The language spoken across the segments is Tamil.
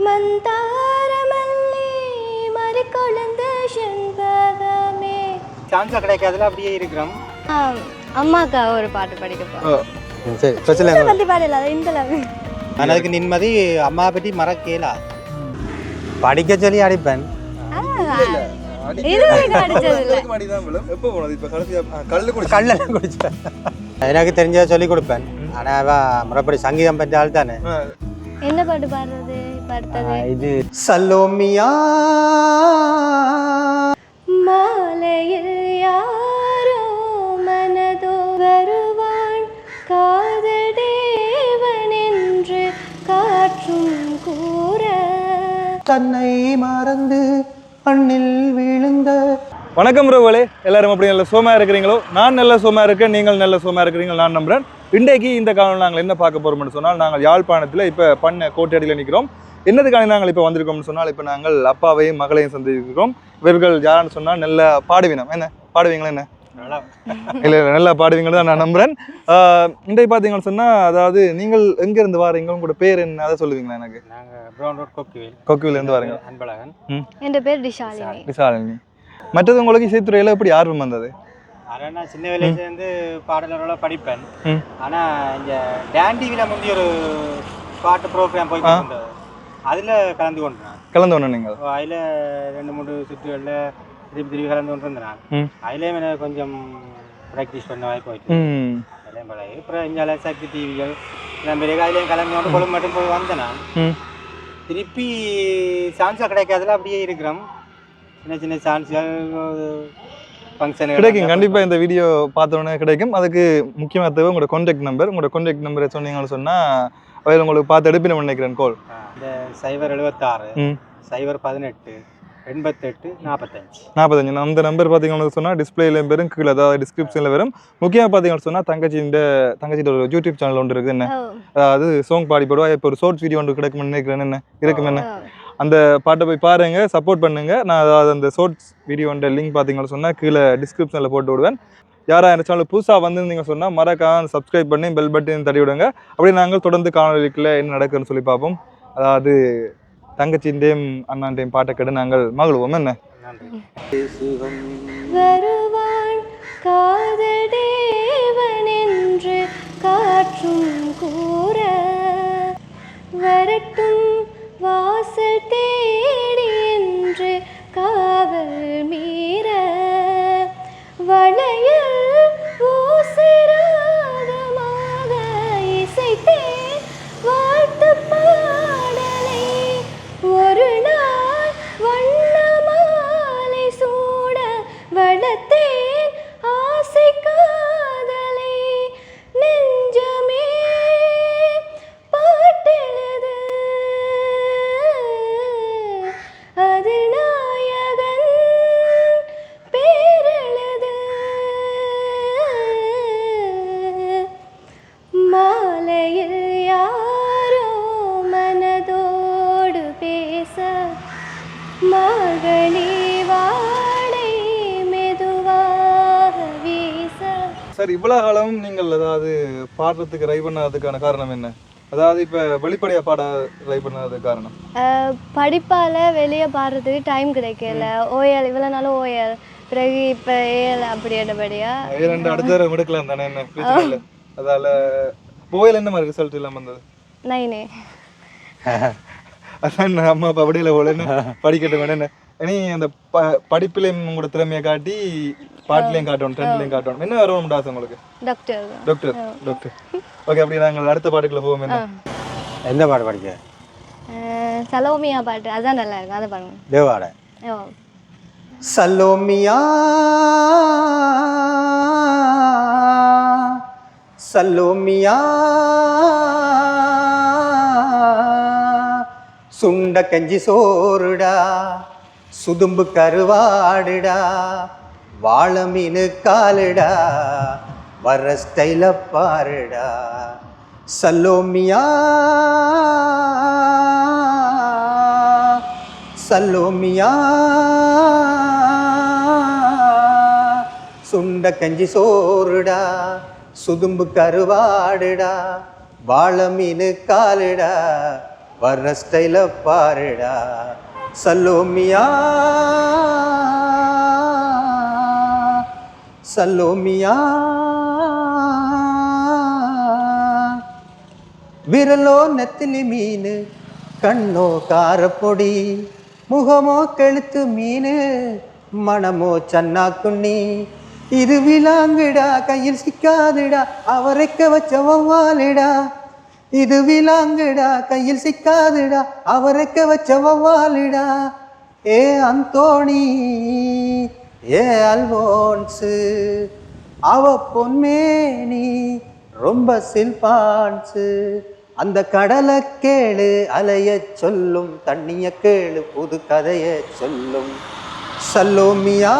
மந்தாரமல்லி மறிக்கொழுந்த செண்பகமே. சான்ஸ் கிடைக்காதுல அப்படியே இருக்கிறோம். அம்மாக்கா ஒரு பாட்டு படிக்கப்போம். சரி பிரச்சனை பத்தி பாடல இந்த அதுக்கு நிம்மதி அம்மா பற்றி மறக்கலா படிக்க சொல்லி அடிப்பேன். கல்லெல்லாம் குடிச்சேன். எனக்கு தெரிஞ்ச சொல்லி கொடுப்பேன். ஆனால் முறைப்படி சங்கீதம் பற்றி ஆள் தானே. என்ன பாட்டு பாடுறது? பாடுறது இது சல்லோமியா மாலையில் யாரோ மனதோ வருவான் காதல் தேவன் என்று காற்றும் கூற தன்னை மறந்து மண்ணில் விழுந்த. வணக்கம் ரோவலே, எல்லாரும் அப்படி நல்ல சோமா இருக்கிறீங்களோ? நான் நல்ல சோமா இருக்கேன், நீங்கள் நல்ல சோமா இருக்கிறீங்க நான் நம்புறேன். இன்றைக்கு இந்த காலம் நாங்கள் என்ன பார்க்க போறோம்னு சொன்னால், நாங்கள் யாழ்ப்பாணத்தில் இப்போ பண்ண கோட்டையடியில் நிற்கிறோம். என்னதுக்காக நாங்கள் இப்போ வந்திருக்கோம்னு சொன்னால், இப்போ நாங்கள் அப்பாவையும் மகளையும் சந்திக்கிறோம். இவர்கள் யாருன்னு சொன்னால் நல்ல பாடுவினம். என்ன பாடுவீங்களா? என்ன இல்லை நல்லா பாடுவீங்கன்னு தான் நான் நம்புறேன். இன்றைக்கு பார்த்தீங்கன்னு சொன்னால், அதாவது நீங்கள் எங்கேருந்து வாரீங்க, உங்களோட பேர் என்ன அதை சொல்லுவீங்களா? எனக்கு கொக்குவிலேருந்து வாரீங்க. அன்பழகன். என் பேர் டிஷாலினி. டிஷாலினி. மற்றது உங்களுக்கு இசைத்துறையில் எப்படி ஆர்வம் வந்தது? ஆனால் நான் சின்ன வயசுலேருந்து பாடலோட படிப்பேன். ஆனால் இங்கே டான் டிவியில் முந்தைய ஒரு பாட்டு ப்ரோக்ராம் போய் கொண்டது, அதில் கலந்து கொண்டேன். நீங்கள் அதில் 2-3 சுற்றுகளில் திருப்பி கலந்து கொண்டு இருந்தேன். அதுலேயும் எனக்கு கொஞ்சம் ப்ராக்டிஸ் பண்ண வாய்ப்பு போயிட்டு அதுலேயும் பழகி அப்புறம் இங்கே சக்தி டிவிகள் எல்லாம் பெரிய அதுலேயும் கலந்து கொண்டு கொழும்பு மட்டும் போய் வந்தேன். நான் திருப்பி சான்ஸாக கிடைக்காதுல அப்படியே இருக்கிறோம். சின்ன சின்ன சான்ஸ்கள் ஃபங்க்ஷன் கிடைக்கும். கண்டிப்பாக இந்த வீடியோ பார்த்தோன்னே கிடைக்கும். அதுக்கு முக்கியமாக தேவை உங்களோட கான்டாக்ட் நம்பர். உங்களோட கான்டாக்ட் நம்பரை சொன்னீங்கன்னு சொன்னால் அதில் உங்களுக்கு பார்த்து எடுப்பின நினைக்கிறேன். கால் இந்த 076 018 88 45 அந்த நம்பர் பார்த்தீங்கன்னு சொன்னால் டிஸ்பிளேலையும் வரும், கீழே அதாவது டிஸ்கிரிப்ஷனில் வரும். முக்கியமாக பார்த்தீங்கன்னு சொன்னால் தங்கச்சியோட ஒரு யூடியூப் சேனல் ஒன்று இருக்குது. என்ன அதாவது சாங் பாடி போடுவா. இப்போ ஒரு ஷார்ட்ஸ் வீடியோ ஒன்று கிடைக்கும்னு நினைக்கிறேன். என்ன இருக்கும்? என்ன அந்த பாட்டை போய் பாருங்க, சப்போர்ட் பண்ணுங்க. நான் அதாவது அந்த ஷார்ட்ஸ் வீடியோன்ற லிங்க் பார்த்தீங்கன்னு சொன்னால் கீழே டிஸ்கிரிப்ஷனில் போட்டு விடுவேன். யாராக இந்த சேனல் புதுசாக வந்திருந்தீங்க சொன்னால் மறக்காம சப்ஸ்கிரைப் பண்ணி பெல் பட்டன் தட்டி விடுங்க. அப்படியே நாங்கள் தொடர்ந்து காணொலிக்குள்ள என்ன நடக்குதுன்னு சொல்லி பார்ப்போம். அதாவது தங்கச்சின்டையும் அண்ணாண்டையும் பாட்டை கேட்டு நாங்கள் மகிழ்வோம். என்ன வருவான் காதல் தேவன் என்று காற்றும் கூற வரட்டும் வாசல் தேடி என்று காவல் மீற வளையல் ஊசிராகமாக இசைத்தேன் வாழ்த்து பாடலை ஒரு நாள் வண்ண மாலை சூட வளர்த்தேன் ஆசை காதலை நெஞ்சமே பாட்டெழுது அதில் நாயகன் பேரெழுது மாலையில் யாரோ மனதோடு பேச மார்கழி வாடை மெதுவாக வீச. சார், இவ்வளோ காலம் நீங்கள் அதாவது பாடுறதுக்கு ட்ரை பண்ணதுக்கான காரணம் என்ன? அதாவது இப்போ வெளிப்படையாக பாட ட்ரை பண்ணது காரணம்? படிப்பால் வெளியே பாடுறதுக்கு டைம் கிடைக்கல. ஓயல் இவ்வளோ நாளும் ஓயல், பிறகு இப்போ ஏஎல் அப்படி எடுபடியா ஏழு அடுத்த தடவை எடுக்கலாம் தானே? என்ன பிரச்சனை இல்லை. அதால் ஓயல் என்ன மாதிரி ரிசல்ட் இல்லாமல் வந்தது? 9 அதான் அம்மா அப்பா அப்படியே போலன்னு படிக்கட்டும் வேணும். இனி அந்த படிப்புலையும் உங்களோட திறமையை காட்டி பாட்டுலையும் காட்டணும், ட்ரெண்ட்லையும் காட்டணும். என்ன வரணும் ஆசை உங்களுக்கு? டாக்டர். Doctor doctor okay. அப்படி நாங்கள் அடுத்த பாட்டுக்குள்ள போவோம். என்ன எந்த பாட்டு படிக்க? சலோமியா பாட்டு, அதான் நல்லா இருக்கும், அதை பாருங்க. தேவாட சல்லோமியா சல்லோமியா சுண்ட கஞ்சி சோறுடா சுதும்பு கருவாடுடா வாழ மீனு காலுடா வர ஸ்டைல பாருடா சல்லோமியா சல்லோமியா சுண்ட கஞ்சி சோறுடா சுதும்பு கருவாடுடா வாழ மீனு காலுடா வர்ற ஸ்டைல பாருடா சல்லோமியா சல்லோமியா விரலோ நெத்திலி மீன் கண்ணோ காரப்பொடி முகமோ கெளுத்து மீன் மனமோ சன்னா குண்ணி இது விலாங்குடா கையில் சிக்காதுடா அவரைக்க வச்ச வௌவாலிடா இது விலாங்குடா கையில் சிக்காதுடா அவரைக்க வச்ச வௌவாலிடா ஏ அந்தோணி ஏ அல்வோன்ஸு அவ பொன்மேனி ரொம்ப சில்பான்ஸு அந்த கடலை கேளு அலைய சொல்லும் தண்ணிய கேளு புது கதைய சொல்லும் சல்லோமியா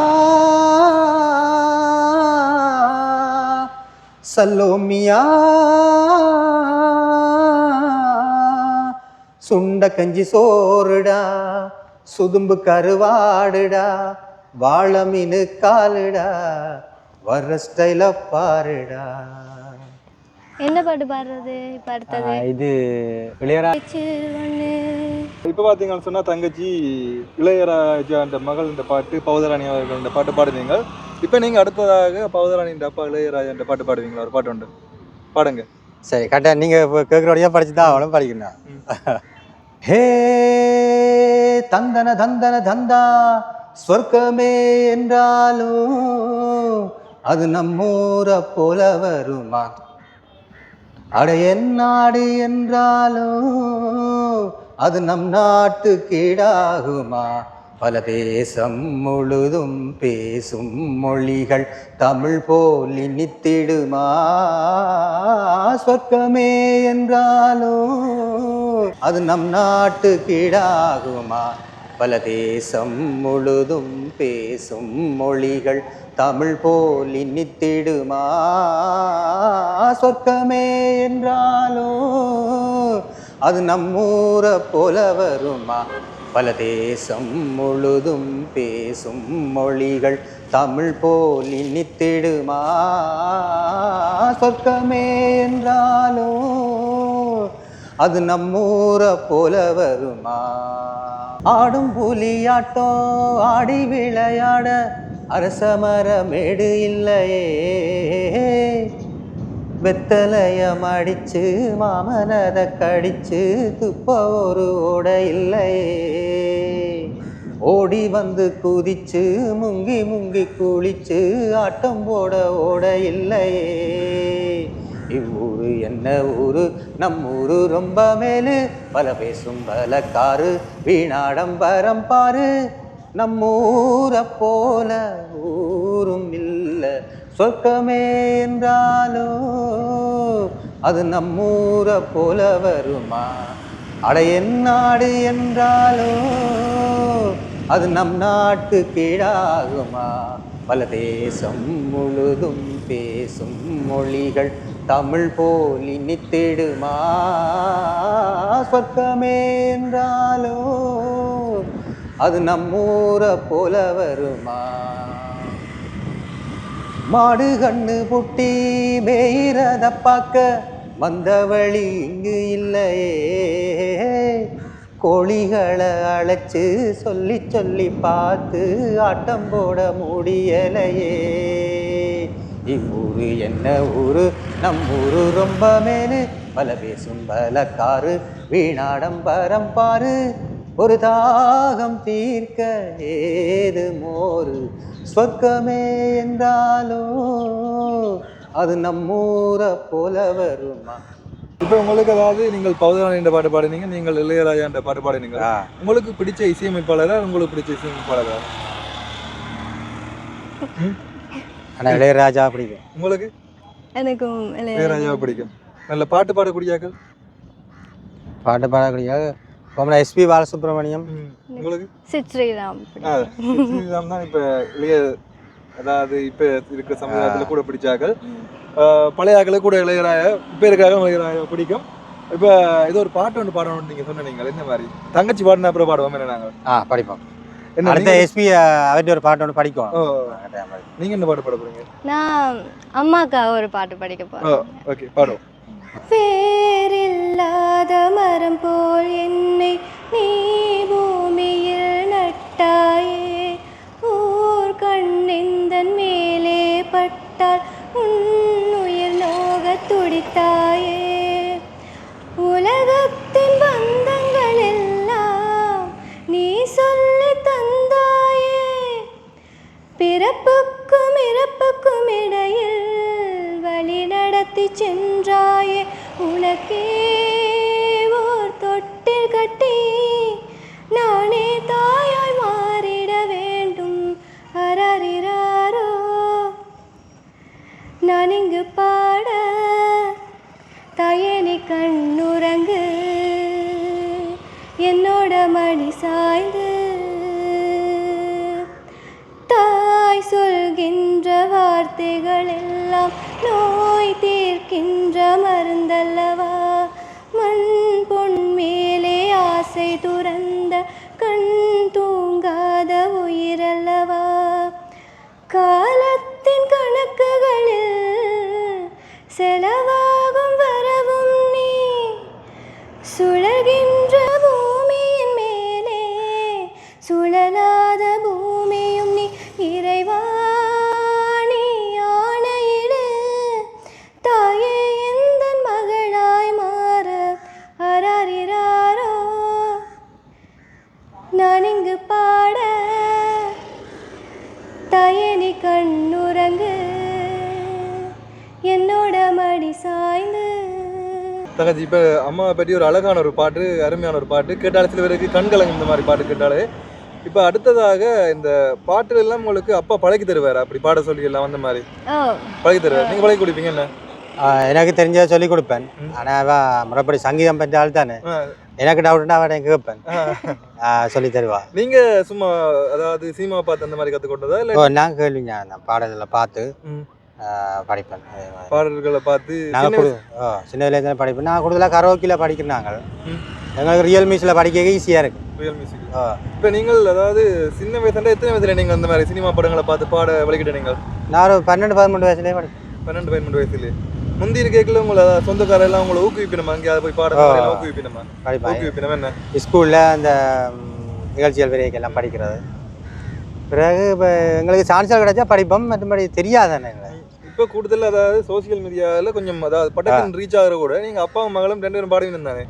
சல்லோமியா சுண்ட கஞ்சி சோறுடா சுதும்பு கருவாடுடா வாழை மீனு காலுடா வர்ற ஸ்டைல பாருடா. என்ன பாட்டு பாடுறது இப்போ அடுத்தது? இது இளையராஜா. இப்போ பார்த்தீங்கன்னு சொன்னால் தங்கச்சி இளையராஜா அந்த மகள் இந்த பாட்டு பௌதராணி அவர்கள் இந்த பாட்டு பாடுவீங்க. இப்போ நீங்கள் அடுத்ததாக பௌதராணி இந்த அப்பா இளையராஜா இந்த பாட்டு பாடுவீங்களா? ஒரு பாட்டு உண்டு, பாடுங்க. சரி கரெக்டாக நீங்கள் இப்போ கேட்குறோடையா படிச்சு தான் அவளும் படிக்கணும். ஹே தந்தன தந்தன தந்தா சொர்க்கமே என்றாலும் அது நம்மூரை போல வருமா, அட என் நாடு என்றாலும் அது நம் நாட்டு கீழாகுமா, பல தேசம் முழுதும் பேசும் மொழிகள் தமிழ் போல் இனித்திடுமா, சொர்க்கமே என்றாலும் அது நம் நாட்டு கீழாகுமா, பல தேசம் முழுதும் பேசும் மொழிகள் தமிழ் போல் இனித்திடுமா, சொர்க்கமே என்றாலும் அது நம்மூரை போல வருமா, பல தேசம் முழுதும் பேசும் மொழிகள் தமிழ் போல் இனித்திடுமா, சொர்க்கமே என்றாலும் அது நம்மூரை போல வருமா. ஆடும் புலியாட்டம் ஆடி விளையாட அரசமர மேடு இல்லையே, வெத்தலையம் அடிச்சு மாமனத கடிச்சு துப்ப ஒரு ஓட இல்லையே, ஓடி வந்து குதிச்சு முங்கி முங்கி குளிச்சு ஆட்டம் போட ஓட இல்லையே, இவ்வூரு என்ன ஊரு நம்மூரு ரொம்ப மேலு பல பேசும் பலக்காரு வீணாடம்பரம் பாரு, நம்மூரை போல ஊரும் இல்லை, சொர்க்கமே என்றாலும் அது நம்மூரை போல வருமா, அட என் நாடு என்றாலும் அது நம் நாட்டு கீழாகுமா, பல தேசம் முழுதும் பேசும் மொழிகள் தமிழ் போல் இனித்திடுமா, சொர்க்கமே என்றாலும் அது நம்மூரை போல வருமா. மாடு கண்ணு புட்டி மேயிறத பார்க்க வந்தவழி இங்கு இல்லையே, கோழிகளை அழைச்சு சொல்லி சொல்லி பார்த்து ஆட்டம் போட முடியலையே, இவ்வூரு என்ன ஊரு நம்மூரு ரொம்ப மேலு பல பேசும் பலக்காரு வீணாடம்பரம் பாரு, ஒரு தாகம் தீர்க்க ஏது மோரு, சொர்க்கமே என்றாலும் அது நம்மூரை போல வருமா. இப்போ உங்களுக்கு அதாவது நீங்கள் பௌதராணி என்ற பாட்டு பாடுனீங்க, நீங்கள் இளையராஜா என்ற பாட்டு பாடுனீங்க, உங்களுக்கு பிடிச்ச இசையமைப்பாளரா உங்களுக்கு பிடிச்ச இசையமைப்பாளரா? ஆனால் இளையராஜா பிடிக்கும். உங்களுக்கு? எனக்கும் இளையராஜா பிடிக்கும். நல்ல பாட்டு பாடக்கூடியாக்கள்? பாட்டு பாடக்கூடிய கோமலா எஸ்பி பாலசுப்ரமணியம். உங்களுக்கு? சித் ஸ்ரீராம். ஸ்ரீராம் தான் இப்போ இளைய, அதாவது இப்போ இருக்கிற சமுதாயத்தில் கூட பிடிச்சாக்கள். பழைய ஆக்களை கூட இளையராஜா, இப்போ இருக்காக இளையராஜா பிடிக்கும். இப்போ ஏதோ ஒரு பாட்டு ஒன்று பாடணும்னு நீங்கள் சொன்னீங்க, என்ன மாதிரி? தங்கச்சி பாடின அப்புறம் பாடுவோம் என்ன நாங்கள்? படிப்போம். அடுத்த எஸ்பி அவர்கிட்ட ஒரு பாட்டு ஒன்று படிக்கும். நீங்கள் என்ன பாட்டு பாட போறீங்க? நான் அம்மாக்கா ஒரு பாட்டு படிக்க போறேன். ஓகே, பாடுவோம். வேறில்லாத மரம் போல் என்னை நீ பூமியில் நட்டாயே, ஊர் கண்ணெந்தன் மேலே பட்டால் உன்னுயிர் நோகத் துடித்தாயே. உலகத்தின் பந்தங்கள் எல்லாம் நீ சொல்லி தந்தாயே, பிறப்புக்கும் இறப்புக்கும் இடையில் வழி நடத்தி சென்றாயே. உனக்கே ஓர் தொட்டில் கட்டி நானே தாயாய் மாறிட வேண்டும். அரறிறாரோ நான் இங்கு பாட, தாயே நீ கண்ணுறங்கு, என்னோட மடி சாய்ந்து. தாய் சொல்கின்ற வார்த்தைகள் எல்லாம் நோய் தீர்க்கின்ற மருந்தல்லவா. மண் பொன் மேலே ஆசை துறந்த கண் தூங்காத உயிரல்லவா. காலத்தின் கணக்குகளில் செலவாகும் வரவும் நீ, சுழகின்ற பூமியின் மேலே சுழலாத பூமியும் நீ. இறைவா நீ ஆணையிடு, தாயே எந்தன் மகளாய் மாற. அரறிறாரோ நான் இங்கு பாட, தாயே நீ கண்ணுறங்கு, என்னோட மடி சாய்ந்து. தங்கச்சி இப்போ அம்மாவை பற்றி ஒரு அழகான ஒரு பாட்டு, அருமையான ஒரு பாட்டு கேட்டாலே சில பேருக்கு கண்கலங்க இந்த மாதிரி பாட்டு கேட்டாலே. இப்போ அடுத்ததாக இந்த பாட்டுல எல்லாம் உங்களுக்கு அப்பா பழக்கி தருவார், அப்படி பாட சொல்லி எல்லாம் அந்த மாதிரி பழக்கி தருவார். நீங்கள் பழக்கி கொடுப்பீங்க என்ன? எனக்கு தெரிஞ்சதை சொல்லி கொடுப்பேன். ஆனால் அவன் முறைப்படி சங்கீதம் பற்றி ஆள் தானே, எனக்கு டவுட்னா அவன் கேட்பேன், சொல்லி தருவா. நீங்கள் சும்மா அதாவது சினிமா பார்த்து அந்த மாதிரி கற்றுக்கொண்டதா இல்லை? நான் கேள்விங்க, நான் பாடல்களை பார்த்து படிப்பேன். பாடல்களை பார்த்து நாங்கள் சின்ன வயசுல படிப்பேன். நான் கூடுதலாக கரோக்கியில் படிக்கிறேன். நாங்கள் எங்களுக்கு ரியல் மியூசிக்கில் படிக்க ஈஸியாக இருக்கு. Real music. இப்போ நீங்கள் அதாவது சின்ன வயசுல எத்தனை வயசுல நீங்கள் அந்த மாதிரி சினிமா படங்களை பார்த்து பாட வலிக்கிட்ட நீங்கள்? நான் ஒரு 12-13 வயசுலேயே படிப்பேன். 12-13 வயசுலேயே முந்தின கேட்கல உங்களை சொந்தக்கார எல்லாம் உங்களை ஊக்குவிப்பினமா? அங்கே போய் பாட ஊக்குவிப்பினமா? ஊக்குவிப்பினமா என்ன? ஸ்கூலில் அந்த நிகழ்ச்சிகள் விரைக்கெல்லாம் படிக்கிறது. பிறகு இப்போ எங்களுக்கு சான்ஸ்கள் கிடைச்சா படிப்போம், மற்றபடி தெரியாதானே எங்களை. இப்போ கூடுதல் அதாவது சோசியல் மீடியாவில் கொஞ்சம் அதாவது பட்டக்கன் ரீச் ஆகிற கூட நீங்கள் அப்பா மகளும் 2 பேரும் பாடி இருந்தானே.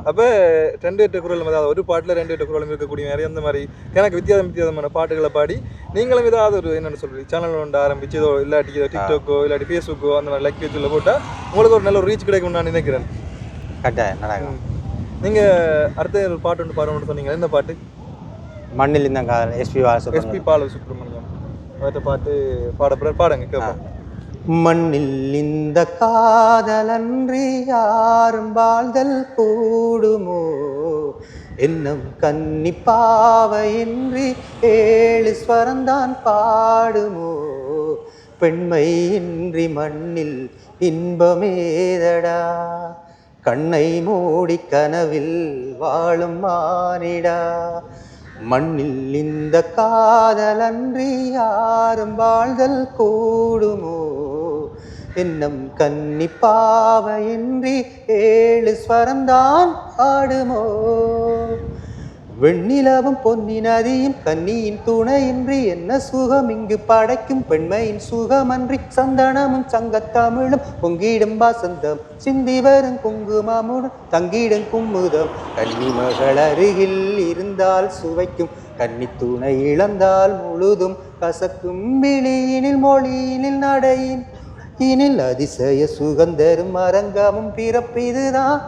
அப்போ 2-8 குரல், அதாவது ஒரு பாட்டில் 2-8 குரலும் இருக்கக்கூடிய மாதிரி அந்த மாதிரி எனக்கு வித்தியாசமான பாட்டுகளை பாடி நீங்களும் ஏதாவது ஒரு என்னென்னு சொல்கிறீங்க சேனல் ஒன்று ஆரம்பிச்சு இதோ இல்லாட்டி டிக்டாக்கோ இல்லாட்டி ஃபேஸ்புக்கோ அந்த மாதிரி லைக் பேஜில் போட்டால் உங்களுக்கு ஒரு நல்ல ஒரு ரீச் கிடைக்கும்னு நான் நினைக்கிறேன். கரெக்டாக நடக்கும். நீங்கள் அடுத்த ஒரு பாட்டு ஒன்று பாடணும்னு சொன்னீங்க, என்ன பாட்டு? மண்ணில் இந்த காதல், எஸ்பி பாலசுப்ரமணியம். அடுத்த பாட்டு பாடுங்க கேட்போம். மண்ணில் இந்த காதலன்றி யாரும் வாழ்தல் கூடுமோ, என்னும் கன்னி பாவையின்றி 7 ஸ்வரந்தான் பாடுமோ, பெண்மையின்றி மண்ணில் இன்பமேதடா, கண்ணை மூடி கனவில் வாழும் மானிடா, மண்ணில் இந்த காதலன்றி யாரும் வாழ்தல் கூடுமோ, என்னும் கன்னி பாவையின்றி 7 ஸ்வரந்தான் ஆடுமோ, வெண்ணிலவும் பொன்னி நதியும் கன்னியின் துணையின்றி என்ன சுகம் இங்கு படைக்கும், பெண்மையின் சுகமன்றி சந்தனமும் சங்கத்தமிழும் பொங்கிடும் வசந்தம் சிந்தி வரும் குங்குமமுடன் தங்கிடும் கும்முதம், கன்னி மகள் அருகில் இருந்தால் சுவைக்கும், கன்னி துணை இழந்தால் முழுதும் கசக்கும், விழியினில் மொழியினில் நடையின் இனில் அதிசய சுகந்தரும் அரங்கமும் பிறப்பிதுதான்,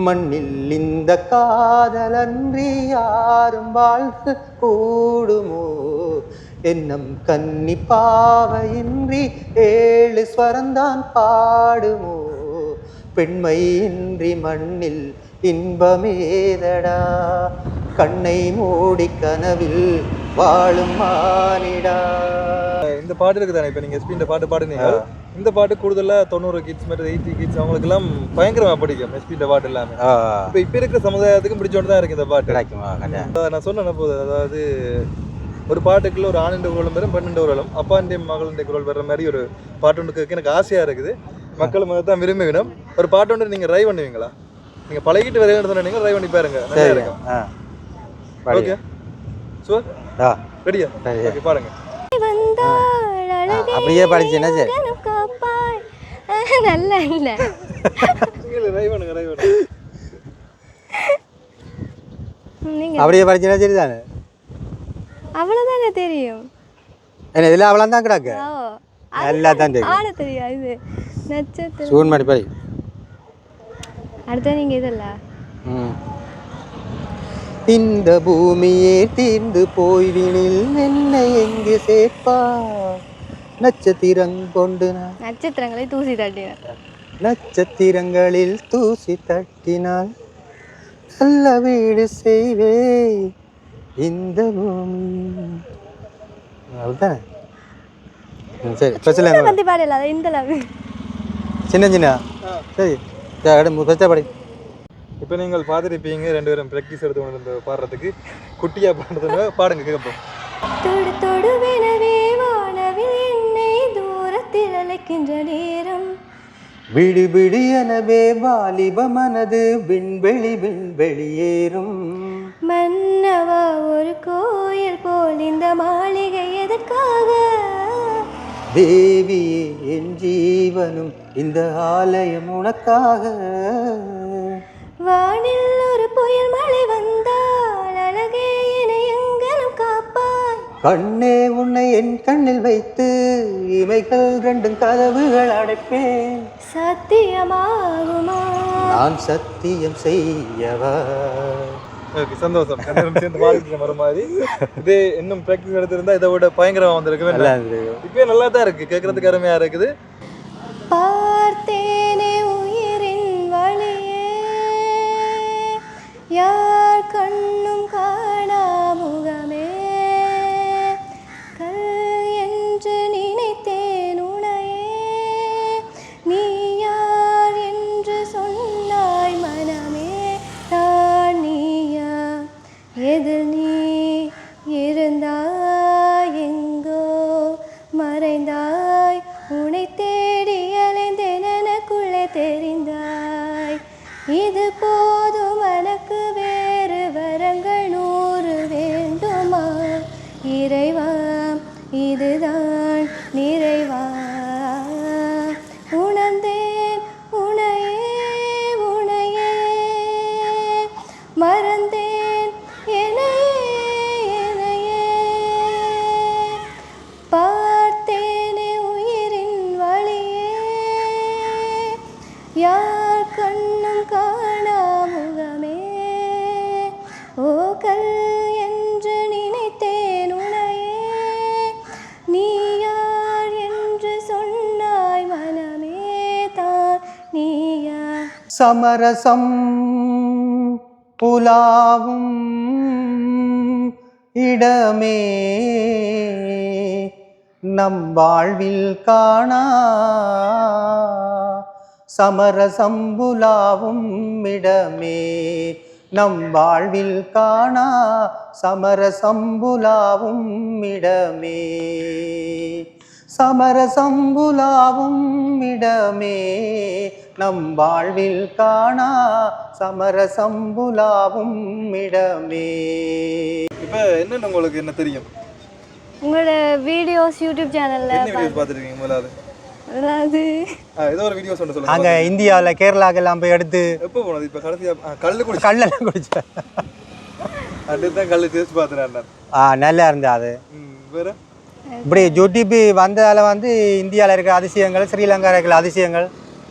மண்ணில் இந்த காதலன்றி யாரும் வாழ்ந்து கூடுமோ, என்னும் கன்னி பாவையின்றி 7 ஸ்வரந்தான் பாடுமோ, பெண்மையின்றி மண்ணில் இன்பமேதடா, கண்ணை மூடி கனவில் வாழும் மானிடா. இந்த பாட்டு இருக்குதானே, இப்போ நீங்கள் எஸ்பி இந்த பாட்டு பாடுனீங்க, இந்த பாட்டு கூடுதலாக 90 கிட்ஸ் மாதிரி 80 கிட்ஸ் அவங்களுக்கு எல்லாம் பயங்கரமாக பிடிக்கும் எஸ்பி இந்த பாட்டு எல்லாமே. இப்போ இருக்கிற சமுதாயத்துக்கும் பிடிச்சோன்னு தான் இருக்கு இந்த பாட்டு. நான் சொன்னேன் போது, அதாவது ஒரு பாட்டுக்குள்ள ஒரு ஆணின்ற குரலும் வரும், பெண்ணின்ற குரலும், அப்பாண்டைய மகளின் குரல் வர்ற மாதிரி ஒரு பாட்டு ஒன்று எனக்கு ஆசையாக இருக்குது. மக்கள் தான் விரும்பிவிடும். ஒரு பாட்டு ஒன்று நீங்க ட்ரை பண்ணுவீங்களா? நீங்க பழகிட்டு வரீங்கன்னு சொன்னீங்க, ட்ரை பண்ணி பாருங்க. நல்லா இருக்கும். ஓகே சோ ரெடியா? ஓகே பாருங்க. அப்படியே படிச்சேன்னா சரி. நல்லா இல்ல. நீங்க ட்ரை பண்ணுங்க, ட்ரை பண்ணுங்க. நீங்க அப்படியே படிச்சேன்னா சரிதானே? அவ்வளவுதானே தெரியும். என்ன இதில் அவ்வளோ தான் கிடக்கு. நல்லா தான் தெரியும். ஆட தெரியாது. நட்சத்திரம். சூன் மாதிரி படி. அடுத்து நீங்க இதல்ல. இந்த பூமியே தீர்ந்து போய்வினில் என்னை எங்கே சேர்ப்பா நட்சத்திரம் கொண்டு நட்சத்திரங்களை தூசி தட்டினார். நட்சத்திரங்களில் தூசி தட்டினால் நல்ல வீடு செய்வே இந்த பூமி. அதுதான் சரி. பிரச்சனை பத்தி பாடல இந்த லவ் சின்ன சின்ன சரி பிரச்சனை படி. இப்போ நீங்கள் பார்த்துருப்பீங்க 2 பேரும் ப்ராக்டிஸ் எடுத்து கொண்டு பாடுறதுக்கு. குட்டியா பாடுறதுன்னு பாடுங்க கேட்போம். தொடு தொடுவெனவே வானவில் என்னை தூரத்தில் அழைக்கின்ற நேரம் விடு விடு எனவே வாலிப மனது விண்வெளி விண்வெளியேறும் மன்னவா ஒரு கோயில் போல் இந்த மாளிகை எதற்காக தேவியே என் ஜீவனும் இந்த ஆலயம் உனக்காக வானில் ஒரு புயல் மழை வந்தால் அழகே என்னை எங்கனும் காப்பாய் கண்ணே உன்னை என் கண்ணில் வைத்து இமைகள் 2 கதவுகள் அடைப்பேன் சத்தியமாகுமா நான் சத்தியம் செய்யவா. ஓகே சந்தோஷம். சேர்ந்து பாடிட்டு வர மாதிரி இதே இன்னும் ப்ராக்டிஸ் எடுத்திருந்தா இதை விட பயங்கரமா வந்திருக்கு. இப்பயே நல்லா தான் இருக்கு, கேட்கறதுக்கு அருமையா இருக்குது. பார்த்தேனே உயிரின் வழியே யார் கண்ணும் காணா முகமே கல் என்று நினைத்தேன் உனையே நீ யார் என்று சொன்னாய் மனமே தான் நீயா எதில் நீ இருந்தாய் எங்கோ மறைந்தாய் உன்னை தேடி அலைந்தேன் எனக்குள்ளே தெரிந்தாய் இது போதும் எனக்கு வேறு வரங்கள் 100 வேண்டுமா இறைவா இதுதான் நிறைவா உணர்ந்தேன் உனையே உனையே மறந்தேன் என்னையே பார்த்தேனே உயிரின் வழியே யார் கண்ணும் காணா முகமே ஓ கல் என்று நினைத்தேன் உனையே நீ யார் என்று சொன்னாய் மனமே தான் நீயா. சமரசம் புலாவும் இடமே நம் வாழ்வில் காணா சமரசம் புலாவும் இடமே நம் வாழ்வில் காணா சமரசம் புலாவும் இடமே சமரசம் புலாவும் இடமே நம் வாழ்வில் காணா சமரசம் புலாவும் இடமே. இப்போ என்னென்ன உங்களுக்கு என்ன தெரியும்? உங்களோட வீடியோஸ் யூடியூப் சேனல்ல என்ன வீடியோஸ் பார்த்துருக்கீங்க முதலாவது? அதாவது ஏதோ ஒரு வீடியோஸ் ஒன்று சொல்லுங்க. அங்கே இந்தியாவில் கேரளாக்கெல்லாம் போய் எடுத்து எப்போ போனது? இப்போ கடைசியாக கல்லெல்லாம் குடிச்சேன். அதுதான் கல் டேஸ்ட் பார்த்துறேன். நல்லா இருந்தது அது. வேற இப்படி யூடியூப் வந்ததால் வந்து இந்தியாவில் இருக்கிற அதிசயங்கள் ஸ்ரீலங்காவில் இருக்கிற அதிசயங்கள்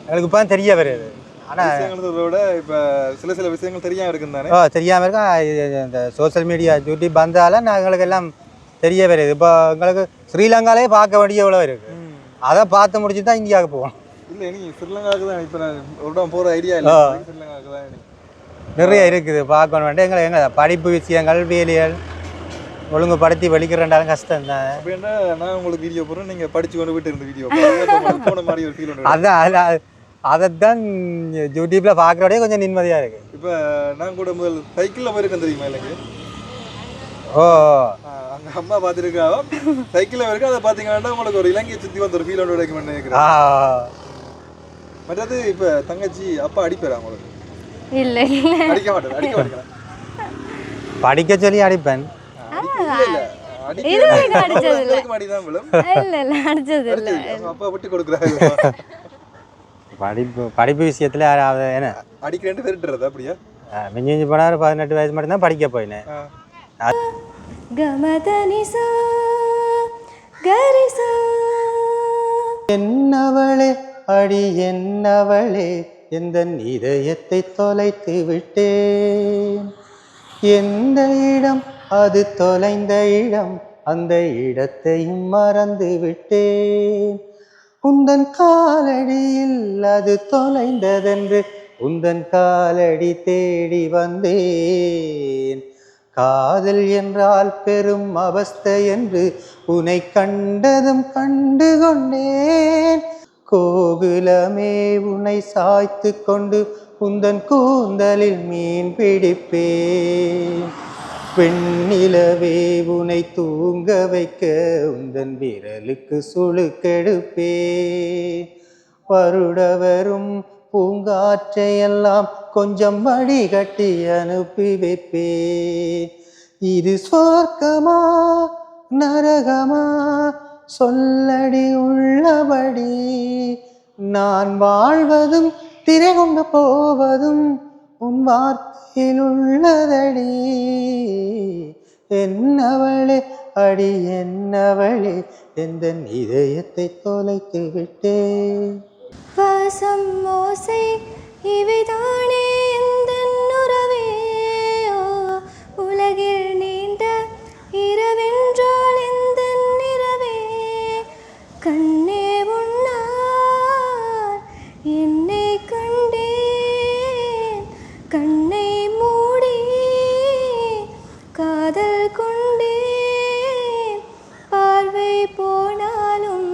எங்களுக்கு இப்போ தெரிய வருது. ஆனால் விட இப்போ சில விஷயங்கள் தெரியாமல் இருக்குன்னு தானே? தெரியாமல் இருக்கா. இந்த சோசியல் மீடியா யூடியூப் வந்ததால் எங்களுக்கு எல்லாம் தெரிய வருது. இப்போ எங்களுக்கு ஸ்ரீலங்காலே பார்க்க வேண்டிய எவ்வளோ இருக்குது. அதை பார்த்து முடிச்சு தான் இந்தியாவுக்கு போகணும். இல்லை நீ ஸ்ரீலங்காவுக்கு தான் இப்போ நான் ஒரு இடம் போகிற ஐடியா இல்லை. ஸ்ரீலங்காவுக்கு தான் நிறைய இருக்குது பார்க்கணும். வேண்டிய எங்கள் படிப்பு விஷயங்கள் வேலைகள் ஒழுங்குபடுத்தி வெளிக்கிறேன்டாலும் கஷ்டம் தான். அப்படின்னா நான் உங்களுக்கு வீடியோ போடுறேன், நீங்கள் படித்து கொண்டு போயிட்டு இருந்த வீடியோ போன மாதிரி ஒரு ஃபீல் ஒன்று. அதான் அதைத்தான் யூடியூப்பில் பார்க்குறோடய கொஞ்சம் நிம்மதியாக இருக்குது. இப்போ நான் கூட முதல் சைக்கிளில் போயிருக்கேன் தெரியுமா எனக்கு? ஓ அங்கே அம்மா பார்த்துருக்கா சைக்கிளில் இருக்கு. அதை பார்த்தீங்கன்னா உங்களுக்கு ஒரு இலங்கையை சுற்றி வந்த ஒரு ஃபீல் ஒன்று கிடைக்குமென்னு நினைக்கிறேன். மற்றது இப்போ தங்கச்சி அப்பா அடிப்பாரா உங்களுக்கு? இல்லை இல்லை அடிக்க மாட்டேன், அடிக்க மாட்டேன். படிக்க சொல்லி அடிப்பேன். இது வரைக்கும் அடிச்சது இல்லை. அடிதான் விழும். இல்லை இல்லை அடிச்சது இல்லை. அப்பா விட்டு கொடுக்குறாங்க. படிப்பு விஷயத்துல என்ன அடிக்கிறேன்ட்டு விரட்டுறது அப்படியா? மிஞ்சி போனார் 18 வயசு மட்டும்தான் படிக்க போயினேன். கமதனிசா கரிசா என்னவளே அடி என்னவளே எந்த இதயத்தை தொலைத்து விட்டேன். எந்த இடம் அது தொலைந்த இடம், அந்த இடத்தையும் மறந்து விட்டேன். உந்தன் காலடியில் அது தொலைந்ததென்று உந்தன் காலடி தேடி வந்தேன். காதல் என்றால் பெரும் அவஸ்தை என்று உன்னை கண்டதும் கண்டு கொண்டேன். கோகுலமே உன்னை சாய்த்து கொண்டு உந்தன் கூந்தலில் மீன் பிடிப்பேன். பெண்ணிலவே உன்னை தூங்க வைக்க உந்தன் விரலுக்கு சுளுக்கெடுப்பேன். வருடவரும் பூங்காற்றையெல்லாம் கொஞ்சம் வடிகட்டி அனுப்பி வைப்பேன். இது சொர்க்கமா நரகமா சொல்லடி உள்ளபடி, நான் வாழ்வதும் திரை கொண்டு போவதும் உன் வார்த்தையில் உள்ளதடி. என்னவளே அடி என்னவளே எந்த இதயத்தை தொலைத்து விட்டேன். வாசம் ஓசை இவைதானே எந்தன் உறவே. உலகில் நீண்ட இரவென்றால் எந்தன் இரவே. கண்ணே உன்னார் என்னை கண்டேன். கண்ணை மூடி காதல் கொண்டேன். பார்வை போனாலும்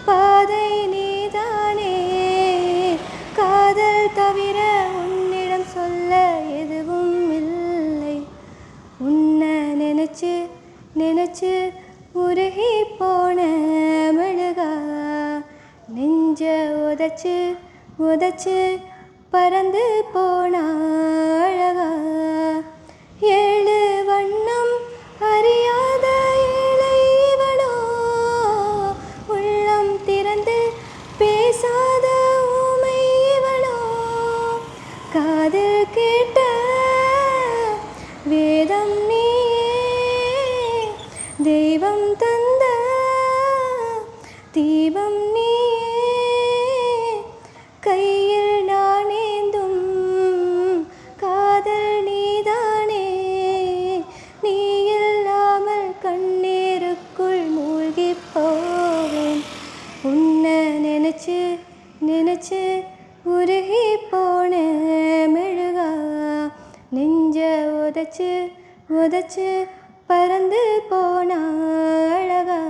பாதை நீதானே. காதல் தவிர உன்னிடம் சொல்ல எதுவும் இல்லை. உன்னை நினைச்சு நினைச்சு உருகி போன மெழுகா, நெஞ்ச உதச்சு உதச்சு பறந்து போன அழகா. ஏழு வண்ணம் அறியாத ஏழை இவளோ, உள்ளம் திறந்து பேசாத ஊமை இவளோ. காதில் கேட்ட வேதம் நீயே, தெய்வம் தந்த தீபம் நீயே. கையில் நானேந்தும் காதல் நீதானே. நீ இல்லாமல் கண்ணீருக்குள் மூழ்கி போவேன். உன்னை நினைச்சு நினைச்சு உருகி போன மெழுகா, நெஞ்ச உதச்சு உதச்சு பறந்து போன அழகா.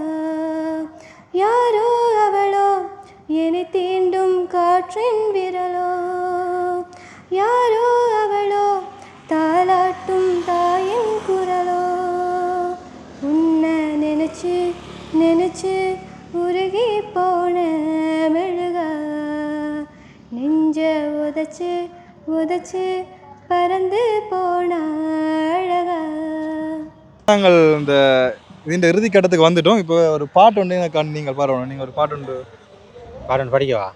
யாரோ அவளோ என்னை தீண்டும் காற்றின் விரலோ. யாரோ அவளோ தாலாட்டும் தாயின் குரலோ. உன்னை நினைச்சு நினைச்சு உருகி போன மெழுகா, நெஞ்ச உதச்சு உதச்சு பறந்து போன அழகா. நாங்கள் இந்த ഇതിന്റെ இறுதி கட்டத்துக்கு வந்துட்டோம். இப்போ ஒரு பாட்டு ஒன்று எனக்கு நீங்கள் பாடணும். நீங்கள் ஒரு பாட்டு ஒன்று படிக்கவா?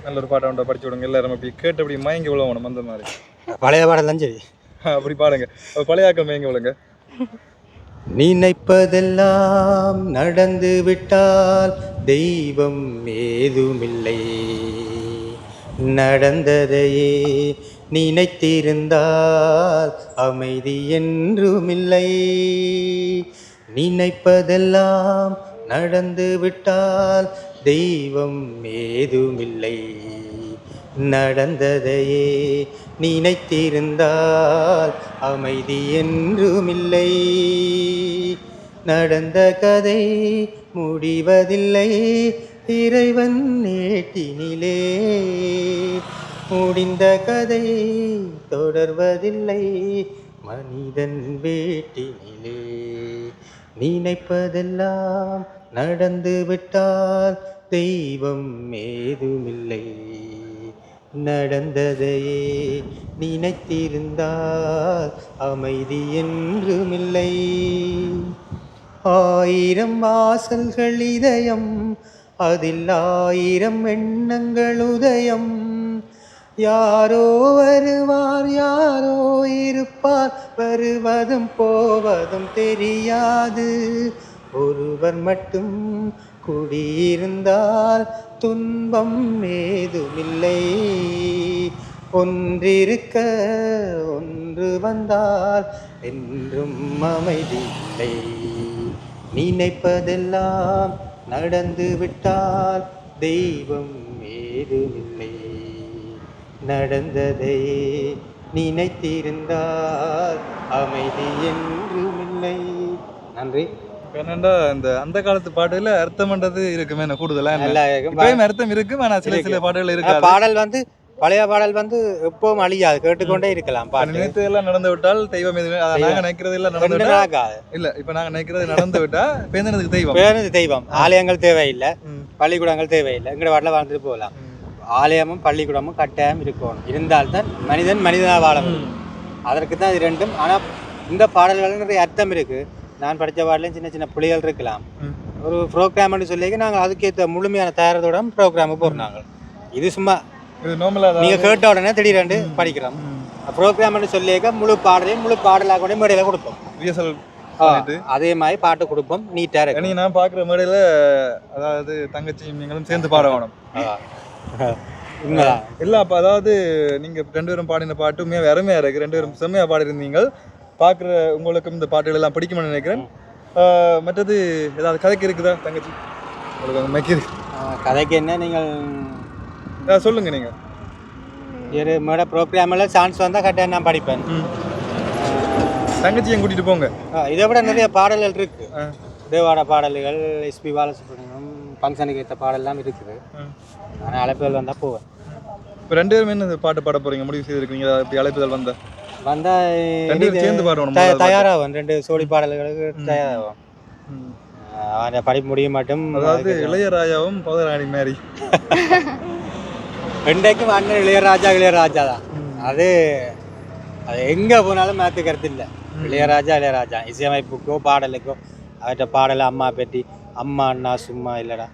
நல்ல ஒரு பாட்டு ஒன்று படிச்சு விடுங்க. எல்லாரும் அப்படி கேட்டு அப்படி மயங்கி விழுவணும் அந்த மாதிரி. பழைய பாடலாம் சரி, அப்படி பாடுங்க. பழைய ஆக்கள் மயங்கி விழுங்க. நினைப்பதெல்லாம் நடந்து விட்டால் தெய்வம் ஏதுமில்லை. நடந்ததையே நினைத்திருந்தால் அமைதி என்றுமில்லை. நினைப்பதெல்லாம் நடந்து விட்டால் தெய்வம் ஏதுமில்லை. நடந்ததையே நினைத்திருந்தால் அமைதி என்றுமில்லை. நடந்த கதை முடிவதில்லை இறைவன் நேட்டினிலே. முடிந்த கதை தொடர்வதில்லை மனிதன் வேட்டினிலே. நினைப்பதெல்லாம் நடந்து விட்டால் தெய்வம் ஏதுமில்லை, நடந்ததையே நினைத்திருந்தால் அமைதி என்றுமில்லை. ஆயிரம் வாசல்கள் இதயம், அதில் ஆயிரம் எண்ணங்கள் உதயம். யாரோ வருவார் யாரோ இருப்பார், வருவதும் போவதும் தெரியாது. ஒருவர் மட்டும் குடியிருந்தால் துன்பம் ஏதுமில்லை. ஒன்றிருக்க ஒன்று வந்தால் என்றும் அமைதி இல்லை. நினைப்பதெல்லாம் நடந்து விட்டால் தெய்வம் ஏதுமில்லை. நடந்ததையே நினைத்திருந்தால் அமைதி என்றுமில்லை. நன்றி. என்னண்டா இந்த அந்த காலத்து பாட்டுல அர்த்தம்ன்றது இருக்குமே கூடுதலா அர்த்தம் இருக்கு. ஆனா சில பாட்டுகள் இருக்கு. பாடல் வந்து பழைய பாடல் வந்து எப்பவும் அழியாது, கேட்டுக்கொண்டே இருக்கலாம். நினைத்து எல்லாம் நடந்து விட்டால் தெய்வம் எதுவுமே நாங்க நினைக்கிறது எல்லாம் நடந்து விட்டா இல்ல. இப்ப நாங்க நினைக்கிறது நடந்து விட்டா பேருந்து தெய்வம், பேருந்து தெய்வம். ஆலயங்கள் தேவையில்லை, பள்ளிக்கூடங்கள் தேவையில்லை, எங்கட வாட்டில வாழ்ந்துட்டு போகலாம். ஆலயமும் பள்ளிக்கூடமும் கட்டாயம் இருக்கணும், இருந்தால்தான் மனிதன் மனிதனாக வாழ முடியும். அதற்கு தான் இது ரெண்டும். ஆனால் இந்த பாடல்கள் நிறைய அர்த்தம் இருக்கு. நான் படித்த பாடலையும் சின்ன சின்ன புள்ளிகள் இருக்கலாம். ஒரு ப்ரோக்ராம்னு சொல்லி நாங்கள் அதுக்கேற்ற முழுமையான தயாரத்தோட ப்ரோக்ராமு போகிறோம். நாங்கள் இது சும்மா நீங்கள் கேட்ட உடனே திடீரெண்டு படிக்கிறோம். ப்ரோக்ராம்னு சொல்லியிருக்க முழு பாடலாக கூட மேடையில் கொடுப்போம். அதே மாதிரி பாட்டு கொடுப்போம், நீட்டாக இருக்கு. நான் பார்க்குற மேடையில் அதாவது தங்கச்சி நீங்களும் சேர்ந்து பாட வேணும். இல்லை அப்போ அதாவது நீங்கள் 2 பேரும் பாடின பாட்டு உண்மையாக அருமையாக இருக்குது. 2 பேரும் செம்மையாக பாடிருந்தீங்க. பார்க்குற உங்களுக்கும் இந்த பாட்டுகள் எல்லாம் பிடிக்கும்னு நினைக்கிறேன். மற்றது ஏதாவது கதைக்கு இருக்குதா தங்கச்சி உங்களுக்கு? அங்கே மைக்கிது கதைக்கு என்ன நீங்கள் சொல்லுங்கள். நீங்கள் ஒரு மேடை ப்ரோக்ராமில் சான்ஸ் வந்தால் கரெக்டாக நான் படிப்பேன். தங்கச்சியை கூட்டிகிட்டு போங்க. இதை விட நிறைய பாடல்கள் இருக்குது. தேவாட பாடல்கள், எஸ்பி பாலசுப்ரமணியம் ஃபங்க்ஷனுக்கு ஏற்ற பாடல்லாம் இருக்குது. ஆனால் அழைப்புதல் வந்தால் போவேன். இப்போ 2 பேரும் என்ன பாட்டு பாட போகிறீங்க முடிவு செய்திருக்கீங்க? இப்படி அழைப்புதல் வந்தால் சேர்ந்து பாடணும், தயாராகும். 2 சோடி பாடல்களுக்கு தயாராகும். அவனை படிப்பு முடிய மாட்டோம். அதாவது இளையராஜாவும் பௌதராணி மாதிரி ரெண்டைக்கும் அண்ணன் இளையராஜா தான். அது எங்கே போனாலும் மாற்று கருத்து இல்லை. இளையராஜா இசையமைப்புக்கோ பாடலுக்கோ அவர்கிட்ட பாடலை அம்மா பற்றி. அம்மா அண்ணா சும்மா இல்லைடா,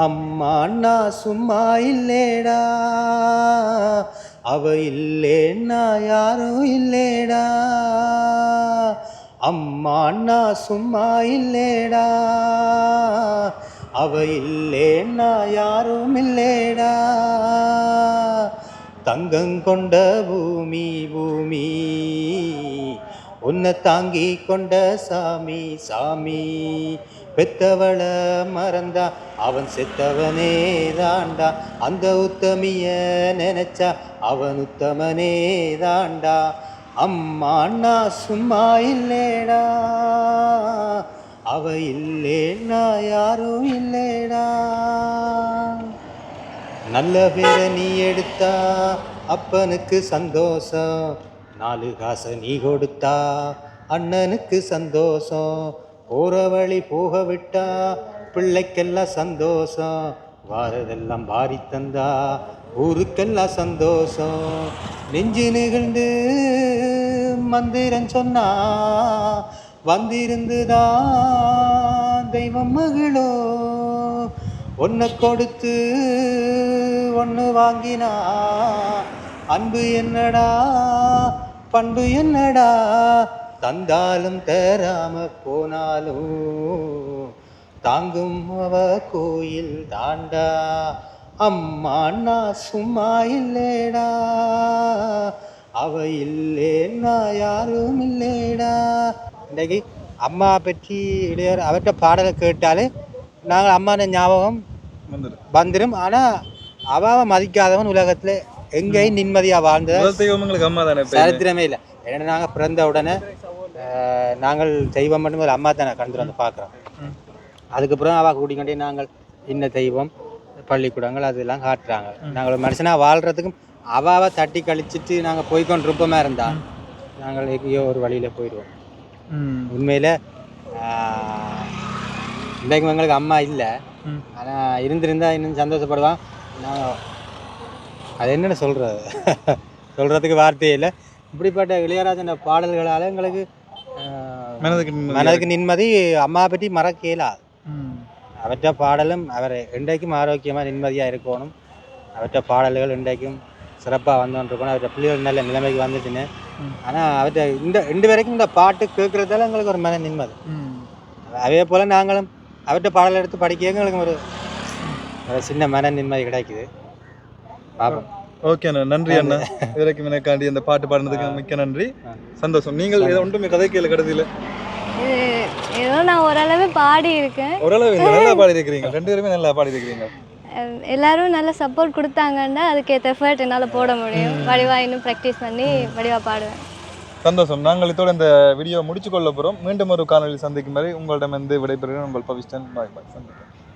அம்மா அண்ணா சும்மா இல்லேடா, அவ இல்லேன்னா யாரும் இல்லேடா, அம்மா அண்ணா சும்மா இல்லேடா, அவ இல்லேன்னா யாரும் இல்லேடா, தங்கம் கொண்ட பூமி பூமி உன்னை தாங்கி கொண்ட சாமி சாமி, பெத்தவள மறந்தா அவன் செத்தவனே தாண்டா, அந்த உத்தமிய நினைச்சா அவன் உத்தமனே தாண்டா, அம்மா அண்ணா சும்மா இல்லேடா, அவ இல்லேன்னா யாரும் இல்லேடா, நல்ல பேரை நீ எடுத்தா அப்பனுக்கு சந்தோஷம், 4 காசை நீ கொடுத்தா அண்ணனுக்கு சந்தோஷம், போகிற வழி போக விட்டா பிள்ளைக்கெல்லாம் சந்தோஷம், வாரதெல்லாம் வாரி தந்தா ஊருக்கெல்லாம் சந்தோஷம், நெஞ்சு நிகழ்ந்து மந்திரம் சொன்னா வந்திருந்துதான் தெய்வம் மகளோ, ஒன்று கொடுத்து ஒன்று வாங்கினா அன்பு என்னடா பண்பு என்னடா, தந்தாலும் தராம போனாலும் தாங்கும் அவ கோயில் தாண்டா, அம்மா அண்ணா சும்மா இல்லேடா, அவ இல்லேன்னா யாரும் இல்லேடா. இன்றைக்கு அம்மா பற்றி இளையர் அவர்கிட்ட பாடலை கேட்டாலே நாங்கள் அம்மான ஞாபகம் வந்துடும். ஆனால் அவாவை மதிக்காதவன் உலகத்தில் எங்கேயும் நிம்மதியாக வாழ்ந்த சரித்திரமே இல்லை. ஏன்னா நாங்கள் பிறந்த உடனே நாங்கள் தெய்வம் மட்டும் ஒரு அம்மா தானே கண்டு வந்து பார்க்குறோம். அதுக்கப்புறம் அவள் கூட்டிக்கொண்டே நாங்கள் இன்ன தெய்வம் பள்ளிக்கூடங்கள் அதெல்லாம் காட்டுறாங்க. நாங்கள் ஒரு மனுஷனாக வாழ்கிறதுக்கும் அவாவை தட்டி கழிச்சிட்டு நாங்கள் போய்கொண்டிருப்போமா இருந்தால் நாங்கள் எங்கேயோ ஒரு வழியில் போயிடுவோம். உண்மையில் இன்றைக்கு எங்களுக்கு அம்மா இல்லை, ஆனால் இருந்திருந்தா இன்னும் சந்தோஷப்படுவான். நான் அது என்னென்னு சொல்கிறது சொல்கிறதுக்கு வார்த்தையே இல்லை. இப்படிப்பட்ட இளையராஜன் பாடல்களால் எங்களுக்கு மனதுக்கு நிம்மதி. அம்மா பற்றி மறக்க இயலாது. அவற்ற பாடலும் அவர் இன்றைக்கும் ஆரோக்கியமாக நிம்மதியாக இருக்கணும். அவற்ற பாடல்கள் இன்றைக்கும் சிறப்பாக வந்துருக்கணும். அவற்ற பிள்ளைகள் நல்ல நிலைமைக்கு வந்துட்டுன்னு. ஆனால் அவற்ற இந்த 2 வரைக்கும் இந்த பாட்டு கேட்குறதால எங்களுக்கு ஒரு மன நிம்மதி. அதே போல் நாங்களும் அவற்ற பாடல் எடுத்து படிக்க எங்களுக்கு ஒரு சின்ன மன நிம்மதி கிடைக்குது. பார்ப்போம். ஓகே அண்ணா, நன்றி அண்ணா. இதுவரைக்கும் எனக்காண்டி அந்த பாட்டு பாடினதுக்கு மிக்க நன்றி, சந்தோஷம். நீங்கள் இதை ஒன்றுமே கதை கேளு கடைசியில் ஏதோ நான் ஓரளவு பாடி இருக்கேன். ஓரளவு நல்லா பாடி இருக்கிறீங்க, 2 பேருமே நல்லா பாடி இருக்கிறீங்க. எல்லாரும் நல்ல சப்போர்ட் கொடுத்தாங்கன்னா அதுக்கேற்ற எஃபர்ட் என்னால் போட முடியும். வடிவாக இன்னும் ப்ராக்டிஸ் பண்ணி வடிவாக பாடுவேன். சந்தோஷம். நாங்கள் இதோட இந்த வீடியோ முடிச்சு கொள்ள போகிறோம். மீண்டும் ஒரு காணொலி சந்திக்கும் வரை உங்களிடம் விடைபெறுகிறேன். உங்கள் பவிஷ்டன். பாய் பாய். சந்திப்போம்.